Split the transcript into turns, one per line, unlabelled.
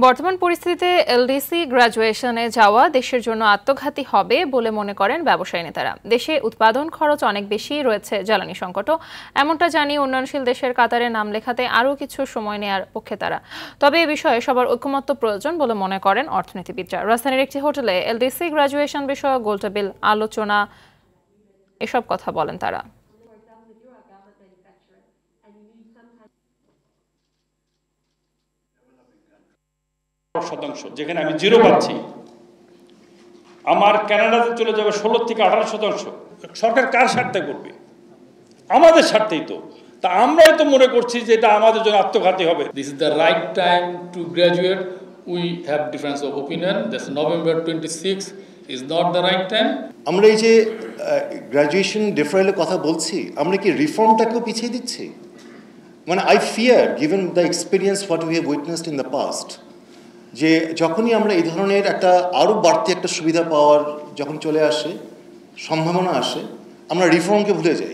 বর্তমান পরিস্থিতিতে এলডিসি গ্র্যাজুয়েশনে যাওয়া দেশের জন্য আত্মঘাতী হবে বলে মনে করেন ব্যবসায়ী নেতারা। দেশে উৎপাদন খরচ অনেক বেশি, রয়েছে জ্বালানি সংকটও। এমনটা জানিয়ে উন্নয়নশীল দেশের কাতারে নাম লেখাতে আরও কিছু সময় নেয়ার পক্ষে তারা। তবে এ বিষয়ে সবার ঐকমত্য প্রয়োজন বলে মনে করেন অর্থনীতিবিদরা। রাজধানীর একটি হোটেলে এলডিসি গ্র্যাজুয়েশন বিষয়ক গোলটেবিল আলোচনা এসব কথা বলেন তারা।
শতাংশ যেখানে আমি 0 পাচ্ছি, আমার কানাডাতে চলে যাবে 16 থেকে 18%। সরকার কার স্বার্থে করবে? আমাদের স্বার্থেই তো। তা আমরাই তো মনে করছি যে এটা আমাদের জন্য আত্মঘাতী হবে।
This is the right time to graduate. We have difference of opinion. This November 26 is not the right time.
আমরা এই যে গ্র্যাজুয়েশন ডিফারেলের কথা বলছি, আমরা কি রিফর্মটাকেও পিছিয়ে দিচ্ছি? মানে I fear given the experience what we have witnessed in the past, যে যখনই আমরা এই ধরনের একটা আরও বাড়তি একটা সুবিধা পাওয়ার যখন চলে আসে, সম্ভাবনা আসে, আমরা রিফর্মকে ভুলে যাই।